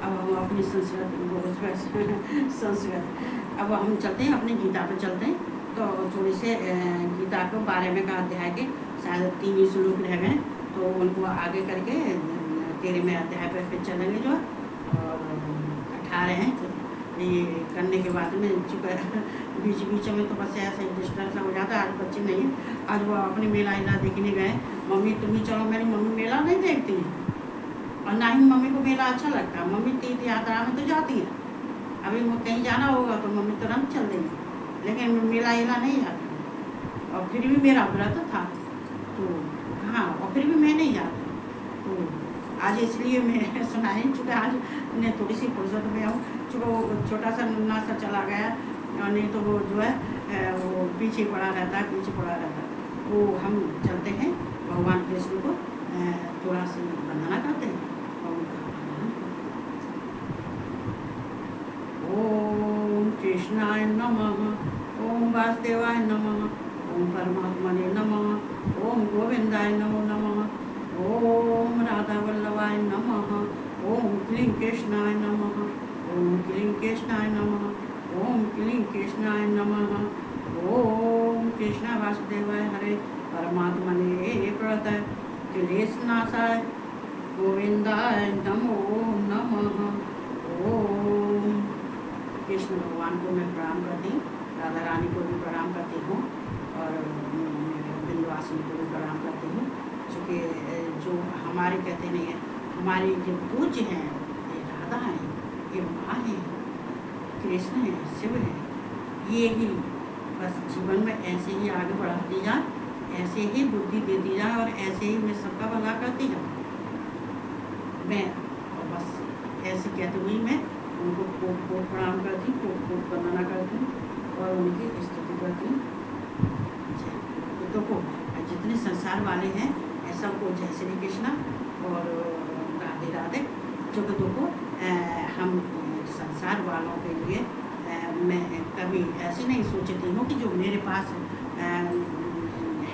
अब हम अपनी संस्कृत अब हम चलते हैं अपनी गीता पर चलते हैं। तो थोड़ी से गीता को 12वें का अध्याय के शायद 3 ही श्लोक रह गए, तो उनको आगे करके 13वें अध्याय पर फिर चलेंगे जो, और 18 हैं ये करने के बाद में चुका बीच में तो बस ऐसा ही डिस्टर्ब हो जाता है। आज बच्चे नहीं है, आज वो अपनी मेला इला देखने गए। मम्मी तुम ही चलो, मेरी मम्मी मेला नहीं देखती है और ना ही मम्मी को मेला अच्छा लगता है। मम्मी तीर्थ यात्रा में तो जाती है, अभी वो कहीं जाना होगा तो मम्मी तुरंत चल देंगी, लेकिन मेला इला नहीं जाती। और फिर भी मेरा व्रत था तो हाँ, और फिर भी मैं नहीं जाती। तो आज इसलिए मैं सुना ही चुका, आज मैं थोड़ी सी फुर्सत में हूँ, चूँकि छोटा सा मुन्ना सा चला गया, और नहीं तो वो जो है वो पीछे पड़ा रहता है, पीछे पड़ा रहता है। वो हम चलते हैं भगवान कृष्ण को थोड़ा सा वंदना करते हैं। ओम कृष्णाय नमः, ओम वासुदेवाय नमः, ओम परमात्मने नमः, ओम गोविंदाय नमो नमः, ओम राधा वल्लभाय नमः, ओम क्लीं कृष्णाय नमः, ओम क्लीं कृष्णाय नमः, ओम क्लीं कृष्णाय नमः, ओम कृष्ण वासुदेवाय हरे परमात्मने प्रणतः क्लेशनाशाय गोविंदाय नमो नमः। ओम कृष्ण भगवान को मैं प्रणाम करती हूँ, राधा रानी को भी प्रणाम करती हूँ, और विंध्यवासिनी को भी प्रणाम करती हूँ। चूँकि जो हमारे कहते नहीं है, हमारे जो पूज्य हैं ये राधा हैं, ये माँ हैं, कृष्ण हैं, शिव हैं, ये ही बस जीवन में ऐसे ही आगे बढ़ाती जाए, ऐसे ही बुद्धि देती जाए, और ऐसे ही मैं सबका भला करती जाऊँ। मैं और बस ऐसे कहते हुए मैं उनको खूब प्रणाम करती हूँ, खूब वंदना करती हूँ, और उनकी स्तुति करती हूँ। तो देखो जितने संसार वाले हैं सबको जय श्री कृष्णा और राधे राधे। जो कि देखो हम संसार वालों के लिए मैं कभी ऐसे नहीं सोचती हूँ कि जो मेरे पास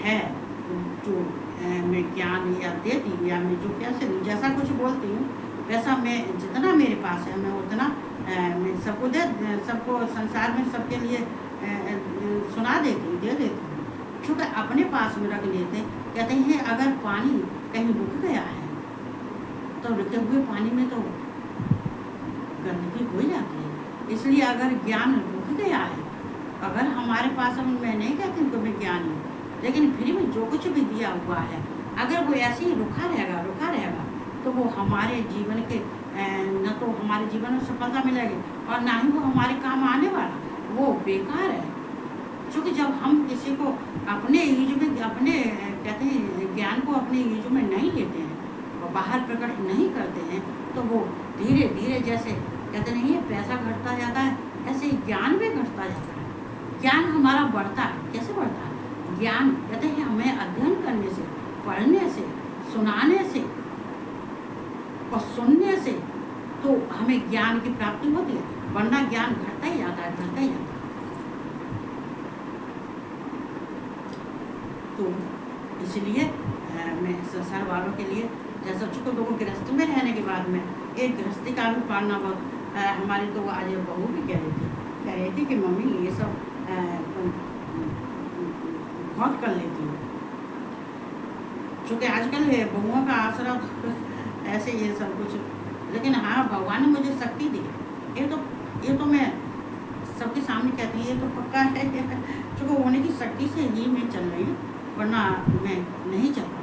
है, जो मैं ज्ञान या देती हूँ, या मैं जो कैसे जैसा कुछ बोलती हूँ वैसा मैं जितना मेरे पास है मैं उतना मैं सबको संसार में सबके लिए सुना देती हूँ, दे देती हूँ। क्योंकि अपने पास में रख लेते, कहते हैं अगर पानी कहीं रुक गया है तो रुके हुए पानी में तो गंदगी हो जाती है। इसलिए अगर ज्ञान रुक गया है, अगर हमारे पास मैं नहीं कहती हूँ कि मैं ज्ञानी हूँ, लेकिन फिर भी जो कुछ भी दिया हुआ है अगर वो ऐसे ही रुका रहेगा तो वो हमारे जीवन के न तो हमारे जीवन में सफलता मिलेगी और ना ही वो हमारे काम आने वाला, वो बेकार है। क्योंकि जब हम किसी को अपने यूज में अपने कहते हैं ज्ञान को अपने यूज में नहीं लेते हैं और बाहर प्रकट नहीं करते हैं, तो वो धीरे धीरे जैसे कहते नहीं है पैसा घटता जाता है, ऐसे ही ज्ञान भी घटता जाता है। ज्ञान हमारा बढ़ता है, कैसे बढ़ता है? ज्ञान कहते हैं हमें अध्ययन करने से, पढ़ने से, सुनाने से और सुनने से तो हमें ज्ञान की प्राप्ति होती है, वरना ज्ञान घटता ही जाता है, घटता ही जाता है। तो इसलिए मैं संसार वालों के लिए जैसा चुके लोगों गृहस्थी में रहने के बाद में एक गृहस्थी का भी पालना बहुत हमारी तो आज बहू भी कह रही थी कि मम्मी ये सब बहुत कर लेती हूँ। चूँकि आजकल बहुओं का आसरा ऐसे ये सब कुछ, लेकिन हाँ भगवान ने मुझे शक्ति दी है। ये तो मैं सबके सामने कहती हूँ, ये तो पक्का है चूँकि होने की शक्ति से ही मैं चल रही हूँ, वरना मैं नहीं चल पाती।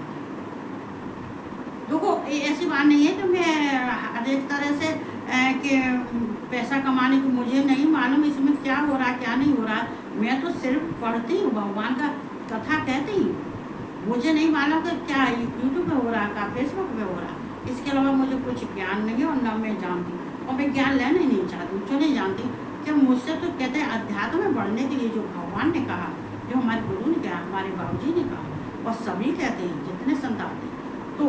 देखो ऐसी बात नहीं है कि मैं हर एक तरह से कि पैसा कमाने की मुझे नहीं मालूम इसमें क्या हो रहा है क्या नहीं हो रहा है। मैं तो सिर्फ पढ़ती हूँ, भगवान का कथा कहती हूँ, मुझे नहीं मालूम कि क्या यूट्यूब पे हो रहा है, क्या फेसबुक पे हो रहा है। इसके अलावा मुझे कुछ ज्ञान नहीं है और न मैं जानती और मैं ज्ञान लेना ही नहीं चाहती हूँ। क्यों नहीं जानती? जब मुझसे तो कहते हैं अध्यात्म में बढ़ने के लिए जो भगवान ने कहा, जो हमारे गुरु ने कहा, हमारे बाबूजी ने कहा, और सभी कहते हैं जितने संत आते हैं, तो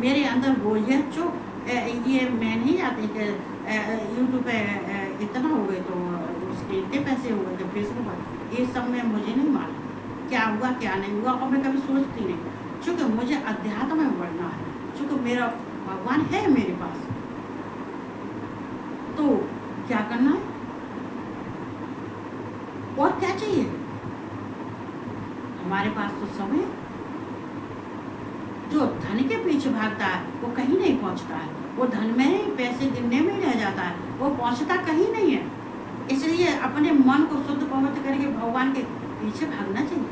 मेरे अंदर वो है जो ये मैं नहीं जाती कि यूट्यूब पे इतना हो गए तो उसके इतने पैसे हो गए, फेसबुक पर ये सब में मुझे नहीं मालूम क्या हुआ क्या नहीं हुआ, और मैं कभी सोचती नहीं। चूँकि मुझे अध्यात्म में बढ़ना है, चूँकि मेरा भगवान है मेरे पास, क्या करना है और क्या चाहिए? हमारे पास तो सब है। जो धन के पीछे भागता है वो कहीं नहीं पहुंचता है, वो धन में ही, पैसे गिनने में ही रह जाता है, वो पहुंचता कहीं नहीं है। इसलिए अपने मन को शुद्ध पवित्र करके भगवान के पीछे भागना चाहिए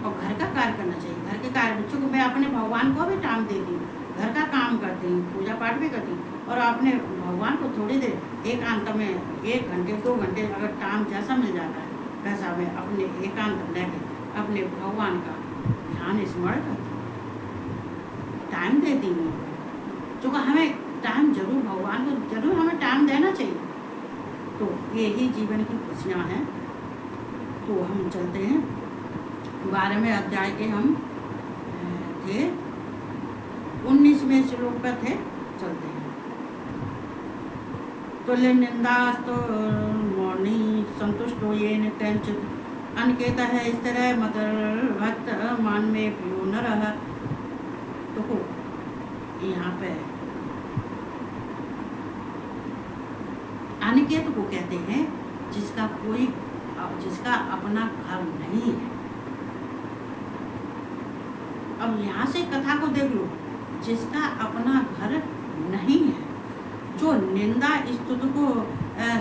और घर का कार्य करना चाहिए। घर के कार्य, बच्चों को मैं अपने भगवान को भी टाइम देती हूँ, घर का काम करती हूँ, पूजा पाठ भी करती हूँ, और अपने भगवान को थोड़ी देर एकांत में 1 घंटे 2 घंटे अगर टाइम जैसा मिल जाता है वैसा मैं अपने एकांत में रहकर अपने भगवान का ध्यान स्मरण करती हूँ, टाइम देती हूँ। जो हमें टाइम जरूर, भगवान को जरूर हमें टाइम देना चाहिए। तो यही जीवन की खुशियाँ हैं। तो हम चलते हैं 12वें अध्याय के, हम थे 19वें श्लोक पर थे, चलते हैं। तुल्य निंदास्तो मौनी संतुष्टो येन कंचित अनिकेत है स्थिर मतर भक्त मान में प्रियो न रह। तो यहाँ पे अनिकेत को कहते हैं जिसका अपना घर नहीं है। अब यहाँ से कथा को देख लो, जिसका अपना घर नहीं है, जो निंदा स्तुति को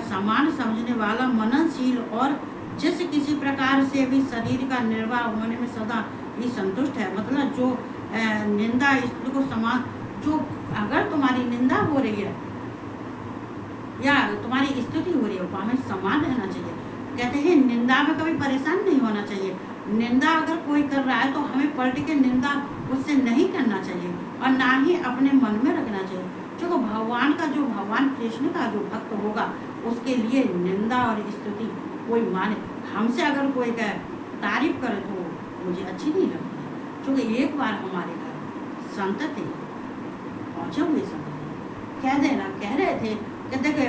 समान समझने वाला, मननशील और जिस किसी प्रकार से भी शरीर का निर्वाह होने में सदा ही संतुष्ट है। मतलब जो निंदा स्तुति को समान, जो अगर तुम्हारी निंदा हो रही है या तुम्हारी स्तुति हो रही है वो हमें समान रहना चाहिए। कहते हैं निंदा में कभी परेशान नहीं होना चाहिए। निंदा अगर कोई कर रहा है तो हमें पलट के निंदा उससे नहीं करना चाहिए और ना ही अपने मन में रखना चाहिए। जो भगवान का, जो भगवान कृष्ण का जो भक्त होगा उसके लिए निंदा और स्तुति कोई माने। हमसे अगर कोई कहे तारीफ करे तो मुझे अच्छी नहीं लगती है। क्योंकि एक बार हमारे घर संत थे, पहुँचे हुए संत थे, कह रहे थे, कहते कि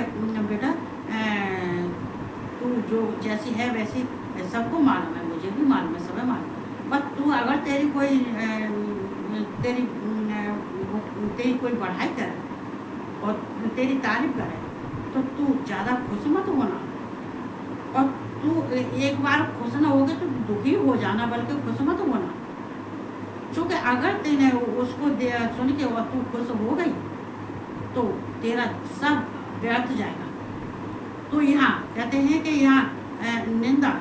बेटा तू जो जैसी है वैसी सबको मालूम है, मुझे भी मालूम है, सबे मालूम, बस तू अगर तेरी कोई बढ़ाई करे और तेरी तारीफ करे तो तू ज़्यादा खुश मत होना, और तू एक बार खुश ना होगे तो दुखी हो जाना, बल्कि खुश मत होना। क्योंकि अगर तेने उसको सुन के और तू खुश हो गई तो तेरा सब व्यर्थ जाएगा। तो यहाँ कहते हैं कि यहाँ निंदा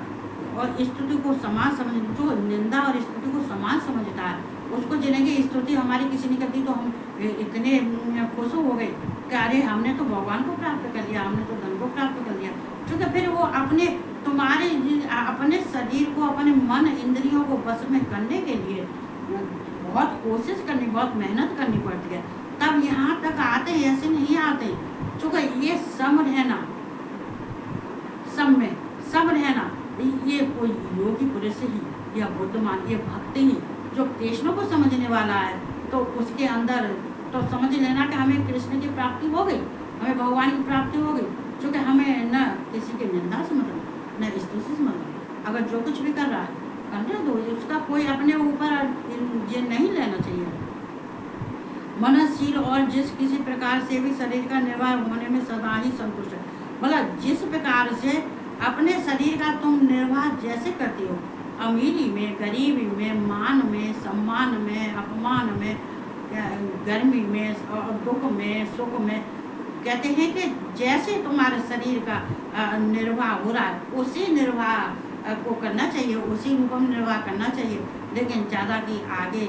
और स्तुति को समान समझ, जो निंदा और स्तुति को समान समझता है उसको जिन्हें स्तुति हमारी किसी ने करती तो हम इतने खुश हो गए कि अरे हमने तो भगवान को प्राप्त कर लिया, हमने तो धन को प्राप्त कर लिया। क्योंकि फिर वो अपने शरीर को, अपने मन इंद्रियों को बस में करने के लिए बहुत कोशिश करनी, बहुत मेहनत करनी पड़ती है, तब यहाँ तक आते हैं। ऐसे नहीं आते। क्योंकि ये सम रहना, सम रहना, ये कोई योगी पुरुष ही या बुद्धिमान, ये भक्ति ही जो कृष्ण को समझने वाला है तो उसके अंदर तो समझ लेना कि हमें कृष्ण की प्राप्ति हो गई, हमें भगवान की प्राप्ति हो गई। क्योंकि हमें न किसी की निंदा से मतलब, न स्तुति से मतलब। अगर जो कुछ भी कर रहा है करने दो, उसका कोई अपने ऊपर ये नहीं लेना चाहिए। मननशील और जिस किसी प्रकार से भी शरीर का निर्वाह होने में सदा ही संतुष्ट है। मतलब जिस प्रकार से अपने शरीर का तुम निर्वाह जैसे करती हो, अमीरी में, गरीबी में, मान में, सम्मान में, अपमान में, गर्मी में और दुख में, सुख में, कहते हैं कि जैसे तुम्हारे शरीर का निर्वाह हो रहा है उसी निर्वाह को करना चाहिए, उसी रूप में निर्वाह करना चाहिए। लेकिन ज़्यादा की आगे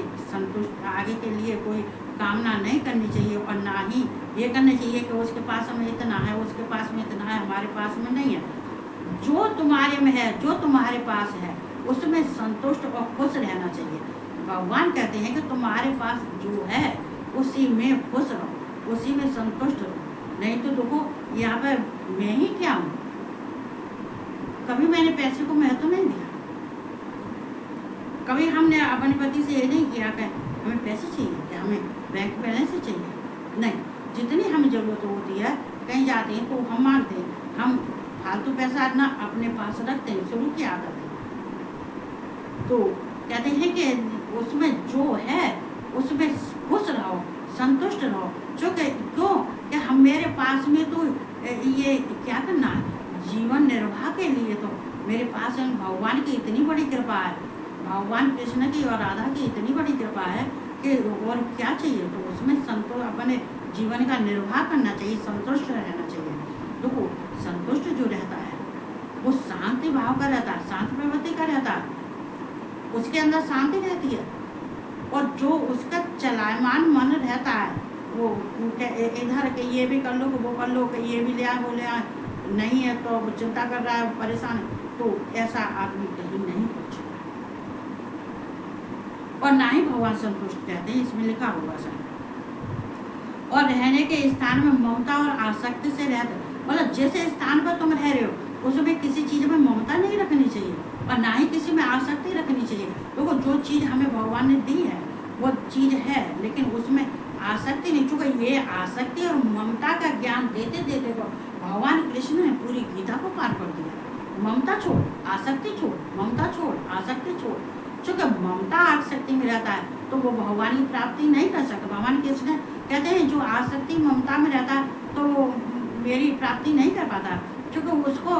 के लिए कोई कामना नहीं करनी चाहिए और ना ही ये करनी चाहिए कि उसके पास में इतना है, उसके पास में इतना है, हमारे पास में नहीं है। जो तुम्हारे में है, जो तुम्हारे पास है उसमें संतुष्ट और खुश रहना चाहिए। भगवान कहते हैं कि तुम्हारे पास जो है उसी में खुश रहो, उसी में संतुष्ट रहो। नहीं तो देखो यहाँ पर मैं ही क्या हूँ, कभी मैंने पैसे को महत्व नहीं दिया, कभी हमने अपने पति से ये नहीं किया कि हमें पैसे चाहिए, क्या हमें बैंक बैलेंस चाहिए, नहीं। जितनी हमें ज़रूरत होती है, कहीं जाते हैं तो हम मांगते हैं, हम फालतू पैसा ना अपने पास रखते हैं, शुरू की आदत है। तो कहते हैं कि उसमें जो है उसमें खुश रहो, संतुष्ट रहो। क्यों कि हम मेरे पास में तो ये क्या करना है, जीवन निर्वाह के लिए तो मेरे पास भगवान की इतनी बड़ी कृपा है, भगवान कृष्ण की और राधा की इतनी बड़ी कृपा है कि और क्या चाहिए। तो उसमें संतोष, अपने जीवन का निर्वाह करना चाहिए, संतुष्ट रहना चाहिए। देखो संतुष्ट जो रहता है वो शांति भाव का रहता है, शांत प्रवृत्ति का रहता है, उसके अंदर शांति रहती है। और जो उसका चलायमान मन रहता है वो इधर के ये भी कर लो, वो कर लो, कि ये भी ले आए, वो ले आए, नहीं है तो चिंता कर रहा है, परेशान है, तो ऐसा आदमी कहीं नहीं पहुंचेगा और ना ही भगवान संतुष्ट रहते हैं, इसमें लिखा हुआ है। और रहने के स्थान में ममता और आसक्ति से रहते, मतलब जैसे स्थान पर तुम रह रहे हो उसमें किसी चीज़ में ममता नहीं रखनी चाहिए और ना ही किसी में आसक्ति रखनी चाहिए। देखो जो चीज़ हमें भगवान ने दी है वो चीज़ है, लेकिन उसमें आसक्ति नहीं। चूँकि ये आसक्ति और ममता का ज्ञान देते देते तो भगवान कृष्ण ने पूरी गीता को पार कर दिया। ममता छोड़, आसक्ति छोड़, ममता छोड़, आसक्ति छोड़। चूँकि ममता आसक्ति में रहता है तो वो भगवान की प्राप्ति नहीं कर सकता। भगवान कृष्ण कहते हैं जो आसक्ति ममता में रहता है तो वो मेरी प्राप्ति नहीं कर पाता, क्योंकि उसको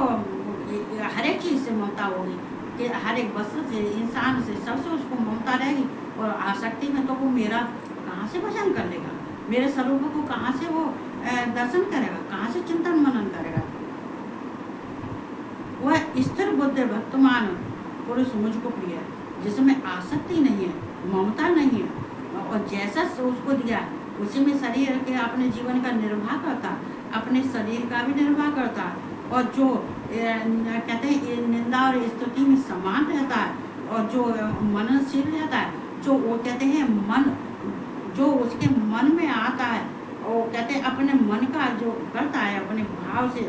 हर एक चीज़ से ममता होगी, कि हर एक वस्तु से, इंसान से, सबसे उसको ममता रहेगी। और आसक्ति में तो वो मेरा कहाँ से भजन कर लेगा, मेरे स्वरूप को कहाँ से वो दर्शन करेगा, कहाँ से चिंतन मनन करेगा। वह स्थिर बुद्धि भक्तमान पुरुष मुझको प्रिय है, जिसमें आसक्ति नहीं है, ममता नहीं है, और जैसा उसको दिया उसी में शरीर के अपने जीवन का निर्वाह करता, अपने शरीर का भी निर्वाह करता है। और जो कहते हैं निंदा और स्तुति में समान रहता है, और जो मननशील रहता है, जो वो कहते हैं मन जो उसके मन में आता है, वो कहते हैं अपने मन का जो करता है, अपने भाव से,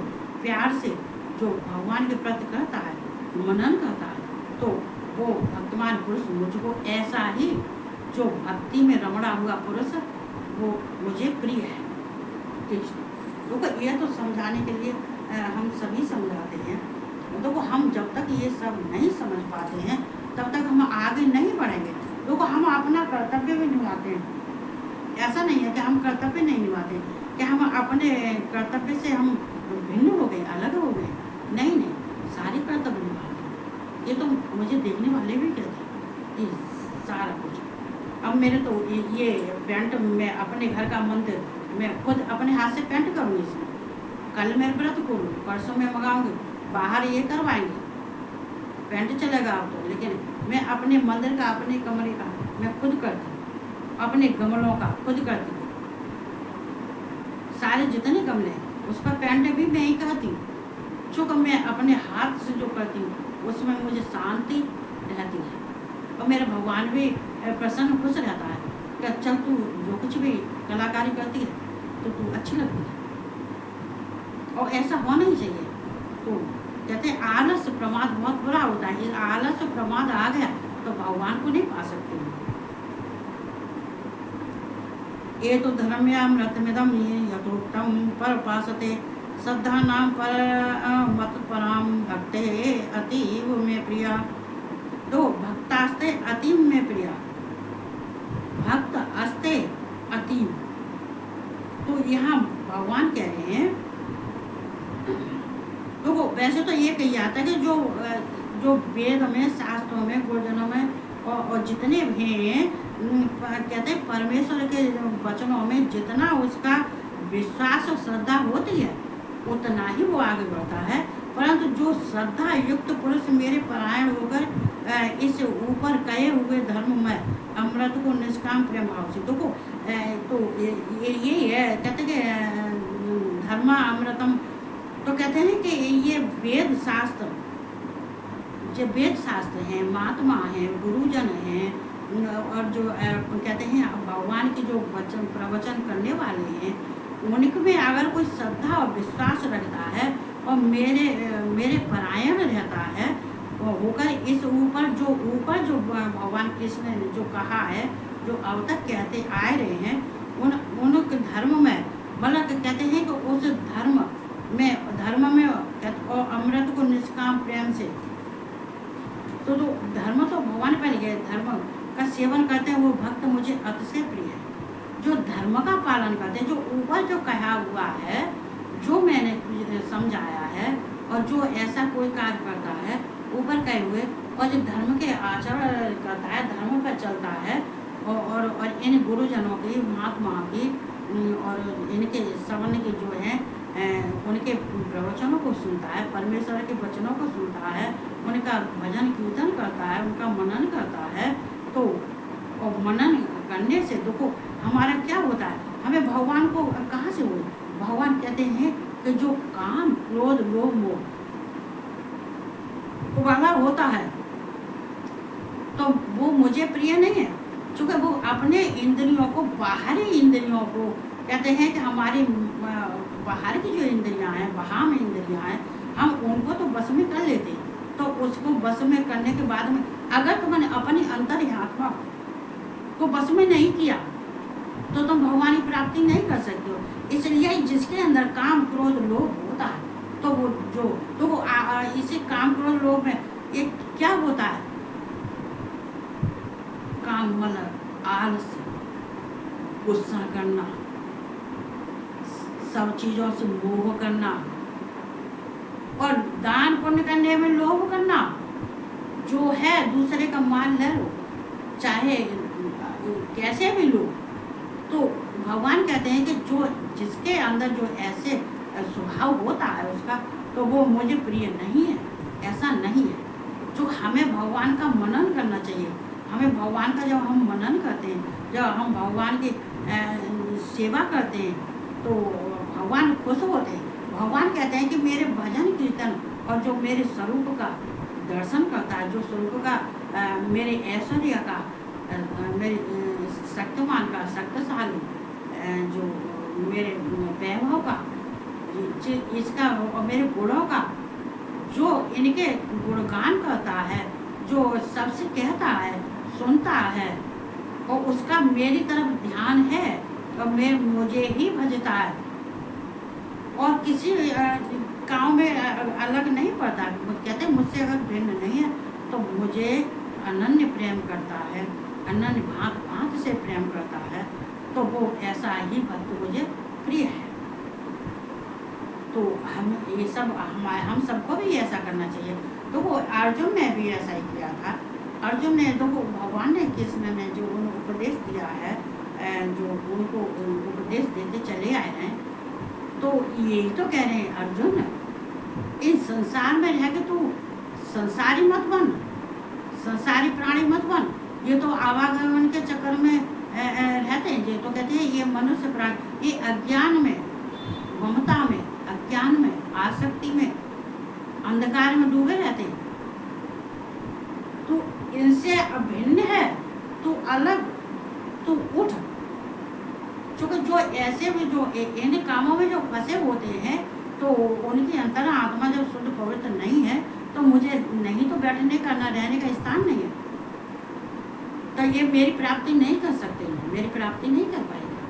प्यार से जो भगवान के प्रति करता है, मनन करता है, तो वो भक्तमान पुरुष मुझको ऐसा ही जो भक्ति में रमणा हुआ पुरुष वो मुझे प्रिय है। देखो ये तो समझाने के लिए हम सभी समझाते हैं। देखो हम जब तक ये सब नहीं समझ पाते हैं तब तक हम आगे नहीं बढ़ेंगे। देखो हम अपना कर्तव्य भी निभाते हैं, ऐसा नहीं है कि हम कर्तव्य नहीं निभाते, कि हम अपने कर्तव्य से हम भिन्न हो गए, अलग हो गए, नहीं नहीं, सारे कर्तव्य निभाते हैं। ये तो मुझे देखने वाले भी कहते हैं ये सारा कुछ। अब मेरे तो ये पेंट मैं अपने घर का मंदिर मैं खुद अपने हाथ से पेंट करूँगी, इसमें कल मैं व्रत करूँगी, परसों मैं मंगाऊंगी, बाहर ये करवाएंगे, पेंट चलेगा अब तो, लेकिन मैं अपने मंदिर का, अपने कमरे का मैं खुद करती हूँ, अपने गमलों का खुद करती हूँ, सारे जितने गमले हैं उस पर पेंट भी मैं ही करती हूँ। चूँकि मैं अपने हाथ से जो करती हूँ उसमें मुझे शांति रहती है, और मेरा भगवान भी प्रसन्न खुश रहता है कि अच्छा तू जो कुछ भी कलाकारी करती है तो तू अच्छी लगती है, और ऐसा होना ही चाहिए। तो कहते हैं आलस प्रमाद बहुत बुरा होता है, ये आलस प्रमाद आ गया तो भगवान को नहीं पा सकते। ये तो धर्म्यामृतमिदं यथोक्तं परपासते श्रद्धा नाम पर मत पराम भक्ते अतीव में प्रिया। दो भक्तास्ते अतीव में प्रिया, भक्त अस्ते अतीव। तो यहाँ भगवान कह रहे हैं, तो वैसे तो ये कही जाता है कि जो वेद में, शास्त्रों में, गुरुजनों में और जितने भी हैं, कहते हैं परमेश्वर के वचनों में जितना उसका विश्वास और श्रद्धा होती है उतना ही वो आगे बढ़ता है। परंतु जो श्रद्धा युक्त पुरुष मेरे परायण होकर इस ऊपर कहे हुए धर्म में अमृत को निष्काम प्रेम भाव से, देखो तो ये है, कहते हैं धर्मा अमृतम, तो कहते हैं कि ये वेद शास्त्र, जो वेद शास्त्र हैं, महात्मा हैं, गुरुजन हैं, और जो कहते हैं भगवान की जो वचन प्रवचन करने वाले हैं, उनमें अगर कोई श्रद्धा और विश्वास रखता है और मेरे परायण रहता है होकर इस ऊपर जो भगवान कृष्ण ने जो कहा है, जो अब तक कहते आए रहे हैं, उन धर्म में, मतलब कहते हैं कि उस धर्म में और अमृत को निष्काम प्रेम से, तो धर्म तो भगवान पर गए, धर्म का सेवन करते हैं वो भक्त मुझे अतिशय प्रिय है। जो धर्म का पालन करते हैं, जो ऊपर जो कहा हुआ है जो मैंने समझाया है और जो ऐसा कोई कार्य करता है ऊपर कहे हुए और जो धर्म के आचरण करता है, धर्म पर चलता है और इन गुरुजनों की, महात्मा की और इनके सवर्ण के जो हैं उनके प्रवचनों को सुनता है, परमेश्वर के वचनों को सुनता है, उनका भजन कीर्तन करता है, उनका मनन करता है, तो और मनन करने से देखो हमारा क्या होता है, हमें भगवान को कहाँ से हुए, भगवान कहते हैं कि जो काम क्रोध लोभ मोह वाला होता है तो वो मुझे प्रिय नहीं है, क्योंकि वो अपने इंद्रियों को, बाहरी इंद्रियों को कहते हैं कि हमारी बाहर की जो इंद्रियां हैं, बाहर इंद्रियां हैं, हम उनको तो बस में कर लेते हैं, तो उसको बस में करने के बाद में अगर तुमने अपनी अंतर्यात्मा को बस में नहीं किया तो तुम भगवान की प्राप्ति नहीं कर सकते हो। इसलिए जिसके अंदर काम क्रोध लोभ होता है तो वो जो तो वो इसे काम क्रोध लोभ में ये क्या होता है, काम मतलब आलस, गुस्सा करना, सब चीजों से मोह करना और दान पुण्य करने में लोभ करना, जो है दूसरे का माल ले लो चाहे कैसे भी लो, तो भगवान कहते हैं कि जो जिसके अंदर जो ऐसे स्वभाव होता है उसका, तो वो मुझे प्रिय नहीं है, ऐसा नहीं है। जो हमें भगवान का मनन करना चाहिए, हमें भगवान का जब हम मनन करते हैं, जब हम भगवान की सेवा करते हैं तो भगवान खुश होते हैं। भगवान कहते हैं कि मेरे भजन कीर्तन और जो मेरे स्वरूप का दर्शन करता है, जो स्वरूप का मेरे ऐश्वर्य का, मेरे शक्तिमान का, शक्तिशाली, जो मेरे वैभव का, इसका और मेरे गुणों का जो इनके गुणगान करता है, जो सबसे कहता है, सुनता है और उसका मेरी तरफ ध्यान है और मैं मुझे ही भजता है और किसी गाँव में अलग नहीं पड़ता, कहते मुझसे अगर भिन्न नहीं है तो मुझे अनन्य प्रेम करता है, अनन्य भांत भांत से प्रेम करता है, तो वो ऐसा ही भक्त मुझे प्रिय है। तो हम ये सब हम सबको भी ऐसा करना चाहिए। तो वो अर्जुन ने भी ऐसा ही किया था। अर्जुन ने तो भगवान ने कृष्ण ने जो उनको उपदेश दिया है, जो उनको उपदेश देते चले आए हैं, तो यही तो कह रहे हैं अर्जुन, इस संसार में रह के तू संसारी मत बन, संसारी प्राणी मत बन। ये तो आवागमन के चक्कर में रहते हैं, ये तो कहते हैं ये मनुष्य प्राणी ये अज्ञान में, ममता में, अज्ञान में, आसक्ति में, अंधकार में डूबे रहते हैं। तू इनसे अभिन्न है, तू अलग, तू उठ। क्योंकि जो ऐसे भी जो इन कामों में जो फंसे होते हैं, तो उनकी अंतर आत्मा जब शुद्ध पवित्र नहीं है तो मुझे नहीं तो बैठने का, न रहने का स्थान नहीं है, तो ये मेरी प्राप्ति नहीं कर सकते, मेरी प्राप्ति नहीं कर पाएगा।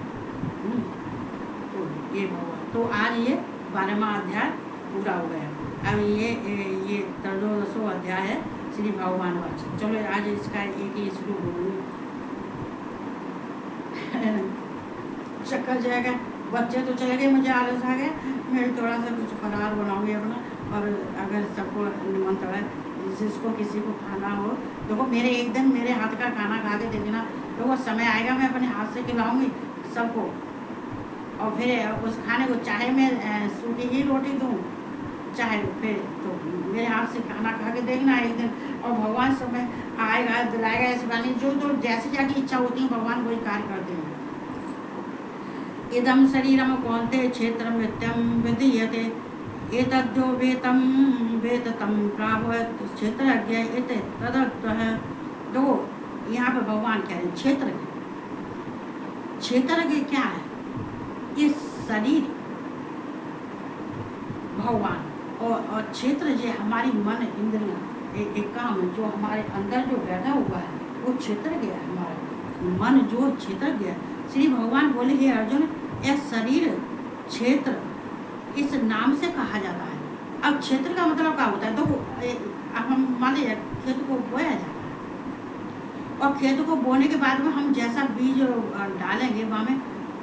तो ये भगवान, तो आज ये 12वां अध्याय पूरा हो गया। अब ये 13वां अध्याय है श्री भगवान वाचन। चलो आज इसका एक ही श्लोक बोलूँ, चक्कर जाएगा। बच्चे तो चले गए, मुझे आलस आ गया, मैं थोड़ा सा कुछ फरार बनाऊंगी अपना। और अगर सबको निमंत्रण है, जिसको किसी को खाना हो, देखो मेरे एक दिन मेरे हाथ का खाना खा के देखना, तो वो समय आएगा मैं अपने हाथ से खिलाऊंगी सबको। और फिर उस खाने को चाहे मैं सूखी ही रोटी दूँ, चाहे फिर तो मेरे हाथ से खाना खा के देखना एक दिन। और भगवान समय आएगा, दिलाएगा ऐसी बानी, जो तो जैसे जाकी इच्छा होती है भगवान वही कार्य करते हैं। इदम शरीरम कौन्ते क्षेत्र मृत्यम विधीयते एतद्यो वेतम वेततम प्रावत क्षेत्रज्ञ इति तदर्थः। दो यहाँ पे भगवान कह रहे हैं क्षेत्रज्ञ। क्षेत्रज्ञ क्या है? ये शरीर भगवान और क्षेत्र जो हमारी मन इंद्रियां, एक काम जो हमारे अंदर जो बैठा हुआ है वो क्षेत्रज्ञ है। हमारा मन जो क्षेत्रज्ञ है। श्री भगवान बोले हे अर्जुन, यह शरीर क्षेत्र इस नाम से कहा जाता है। अब क्षेत्र का मतलब क्या होता है? तो अब हम मान लीजिए खेत को बोया जाता है और खेत को बोने के बाद में हम जैसा बीज डालेंगे वहाँ में,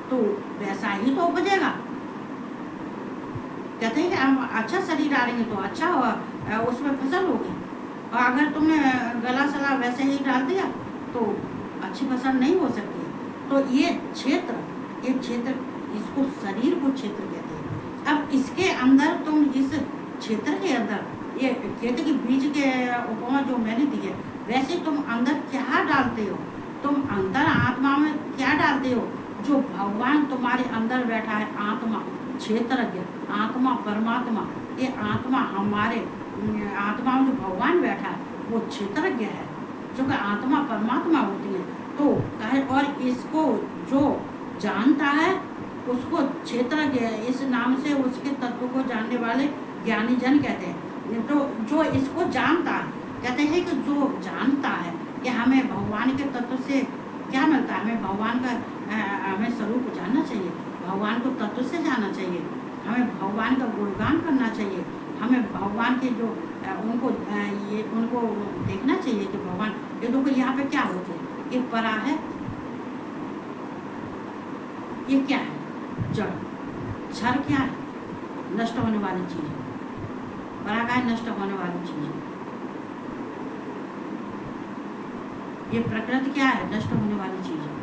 तो वैसा ही तो उपजेगा। कहते हैं कि हम अच्छा शरीर डालेंगे तो अच्छा हो, उसमें फसल होगी, और अगर तुमने गला सला वैसे ही डाल दिया तो अच्छी फसल नहीं हो सकती। तो ये क्षेत्र इसको शरीर को क्षेत्र कहते हैं। अब इसके अंदर तुम इस क्षेत्र के अंदर ये कहते कि बीज के उपमा जो मैंने दी है, वैसे तुम अंदर क्या डालते हो, तुम अंदर आत्मा में क्या डालते हो, जो भगवान तुम्हारे अंदर बैठा है, आत्मा क्षेत्रज्ञ, आत्मा परमात्मा, ये आत्मा हमारे आत्मा में जो भगवान बैठा है वो क्षेत्रज्ञ है, जो कि आत्मा परमात्मा होती है। तो कहे और इसको जो जानता है उसको क्षेत्रज्ञ, इस नाम से उसके तत्व को जानने वाले ज्ञानी जन कहते हैं। तो जो इसको जानता है, कहते हैं कि जो जानता है कि हमें भगवान के तत्व से क्या मिलता है, हमें भगवान का हमें स्वरूप जानना चाहिए, भगवान को तत्व से जानना चाहिए, हमें भगवान का गुणगान करना चाहिए, हमें भगवान के जो उनको देखना चाहिए कि भगवान ये देखो यहाँ पे क्या होते हैं, ये परा है, ये क्या है, जड़, क्षर क्या है, नष्ट होने वाली चीज है, परा का है नष्ट होने वाली चीज है, ये प्रकृति क्या है, नष्ट होने वाली चीज है,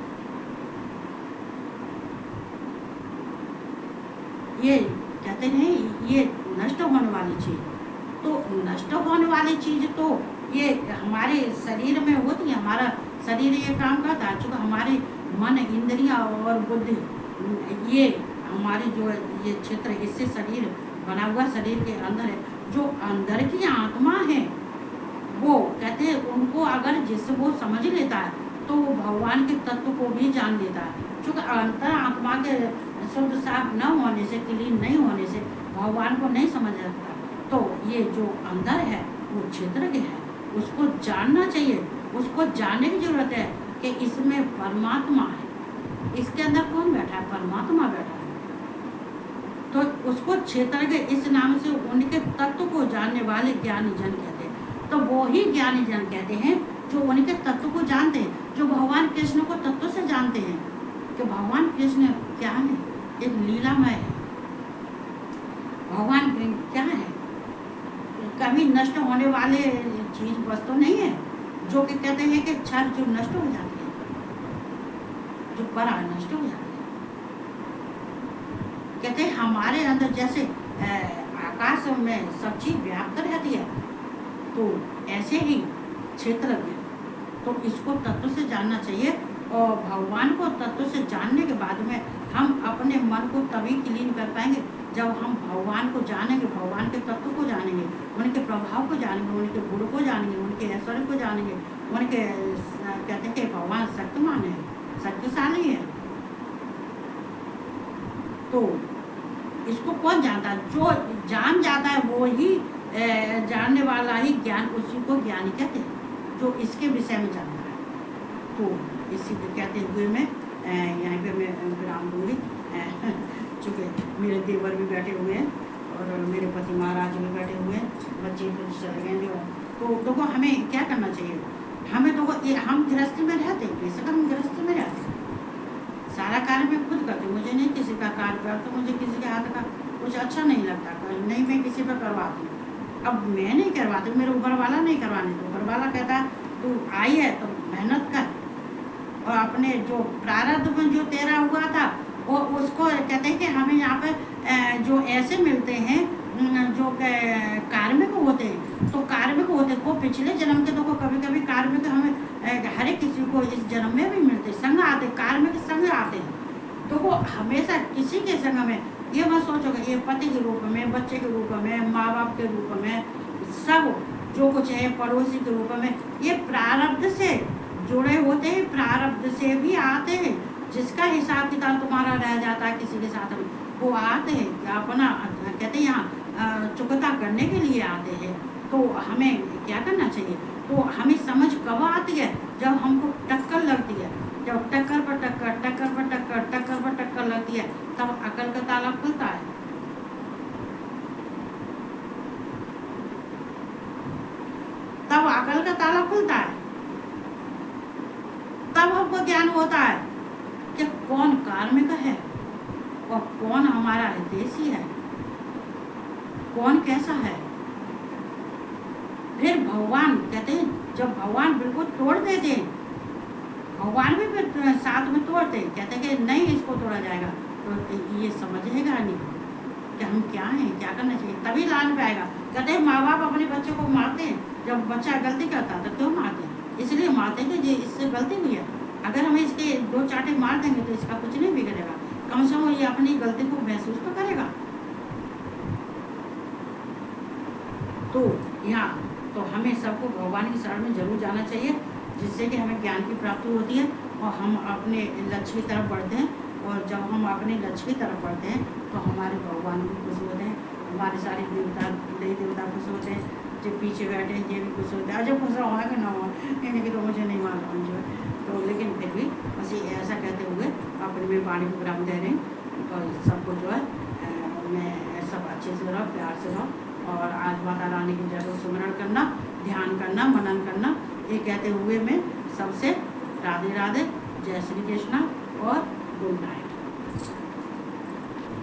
ये कहते नहीं ये नष्ट होने वाली चीज। तो नष्ट होने वाली चीज तो ये हमारे शरीर में होती है, हमारा शरीर ये काम करता है, चूँकि हमारे मन इंद्रियां और बुद्धि ये हमारी जो ये क्षेत्र, इससे शरीर बना हुआ, शरीर के अंदर है, जो अंदर की आत्मा है वो कहते हैं उनको अगर जिससे वो समझ लेता है तो वो भगवान के तत्व को भी जान लेता है। चूँकि अंतर आत्मा के शुद्ध साफ न होने से, क्लीन नहीं होने से भगवान को नहीं समझ सकता। तो ये जो अंदर है वो क्षेत्रज्ञ है, उसको जानना चाहिए, उसको जानने की जरूरत है कि इसमें परमात्मा है, इसके अंदर कौन बैठा है, परमात्मा बैठा है। तो उसको क्षेत्रज्ञ इस नाम से उनके तत्व को जानने वाले ज्ञानी जन कहते हैं। तो वो ही ज्ञानी जन कहते हैं जो उनके तत्व को जानते हैं, जो भगवान कृष्ण को तत्व से जानते हैं कि भगवान कृष्ण क्या है, एक लीलामय है, भगवान क्या है, कभी नष्ट होने वाले चीज वस्तु नहीं है, जो कि कहते हैं कि क्षर जो नष्ट हो जाती है, जो परा नष्ट हो जाती है। कहते हैं हमारे अंदर जैसे आकाश में सब चीज व्याप्त रहती है, तो ऐसे ही क्षेत्रज्ञ, तो इसको तत्व से जानना चाहिए। और भगवान को तत्व से जानने के बाद में हम अपने मन को तभी क्लीन कर पाएंगे जब हम भगवान को जानेंगे, भगवान के तत्व को जानेंगे, उनके प्रभाव को जानेंगे, उनके गुण को जानेंगे, उनके ऐश्वर्य को जानेंगे, उनके कहते हैं कि भगवान शक्तिमान है, शक्तिशाली है। तो इसको कौन जानता है, जो जान जाता है वो ही जानने वाला ही ज्ञान, उसी को ज्ञानी कहते हैं, जो इसके विषय में जानता है। तो इसी को कहते हुए मैं यहाँ पे मैं विराम दूंगी, चूँकि मेरे देवर भी बैठे हुए हैं और मेरे पति महाराज भी बैठे हुए हैं, बच्चे तो चले गए। तो देखो हमें क्या करना चाहिए, हमें देखो ये हम गृहस्थी में रहते हैं, बेशक हम गृहस्थी में रहते हैं, सारा कार्य मैं खुद करती हूँ, मुझे नहीं किसी का कार्य कर, तो मुझे किसी के हाथ का कुछ अच्छा नहीं लगता, नहीं मैं किसी पर करवाती हूँ। अब मैं नहीं करवाती, मेरे ऊपर वाला नहीं करवाने, तो ऊपर वाला कहता है तू आई है तो मेहनत कर, और अपने जो प्रारब्ध में जो तेरा हुआ था वो उसको कहते हैं कि हमें यहाँ पर जो ऐसे मिलते हैं जो कार्मिक होते हैं, तो कार्मिक होते को पिछले जन्म के तो कभी कभी कार्मिक हमें हर एक किसी को इस जन्म में भी मिलते, संग आते, कार्मिक संग आते हैं। तो वो हमेशा किसी के संग में ये मत सोचोगे ये पति के रूप में, बच्चे के रूप में, माँ बाप के रूप में, सब जो कुछ है पड़ोसी के रूप में, ये प्रारब्ध से जुड़े होते हैं, प्रारब्ध से भी आते हैं। जिसका हिसाब किताब तुम्हारा रह जाता है किसी के साथ में, वो आते हैं अपना कहते हैं यहाँ चुकता करने के लिए आते हैं। तो हमें क्या करना चाहिए, तो हमें समझ कब आती है, जब हमको टक्कर लगती है, जब टक्कर पर टक्कर, टक्कर पर टक्कर, टक्कर पर टक्कर लगती है, तब अकल का ताला खुलता है। तब अकल का ताला खुलता है, तब हमको ज्ञान होता है कि कौन कार्मिक है और कौन हमारा हितैषी है, कौन कैसा है। फिर भगवान कहते हैं, जब भगवान बिल्कुल तोड़ देते हैं, भगवान भी फिर साथ में तोड़ते हैं, कहते हैं कि नहीं इसको तोड़ा जाएगा, तो ये समझेगा नहीं कि हम क्या हैं, क्या करना चाहिए, तभी लान पे आएगा। कहते हैं माँ बाप अपने बच्चे को मारते हैं, जब बच्चा गलती करता है तो क्यों मारते हैं, इसलिए मारते हैं कि ये इससे गलती हुई है, अगर हम इसके 2 चांटे मार देंगे तो इसका कुछ नहीं बिगड़ेगा, कम से कम ये अपनी गलती को महसूस तो करेगा। तो यहाँ तो हमें सबको भगवान की शरण में जरूर जाना चाहिए, जिससे कि हमें ज्ञान की प्राप्ति होती है और हम अपने लक्ष्य की तरफ बढ़ते हैं। और जब हम अपने लक्ष्य की तरफ बढ़ते हैं तो हमारे भगवान भी खुश होते हैं, हमारे सारे देवता देवी देवता खुश होते हैं, जो पीछे बैठे हैं ये भी खुश होते हैं। जब खुश रहा होगा कि ना हो इनकी तो मुझे नहीं मालूम जो है, तो लेकिन फिर भी बस ये ऐसा कहते हुए अपने में वाणी को विराम दे रहे हैं। तो सबको जो है मैं सब अच्छे से रहो, प्यार से रहो, और आज माता रानी की जरूर सुमरण करना, ध्यान करना, मनन करना। ये कहते हुए मैं सबसे राधे राधे, जय श्री कृष्णा और गुड नाइट।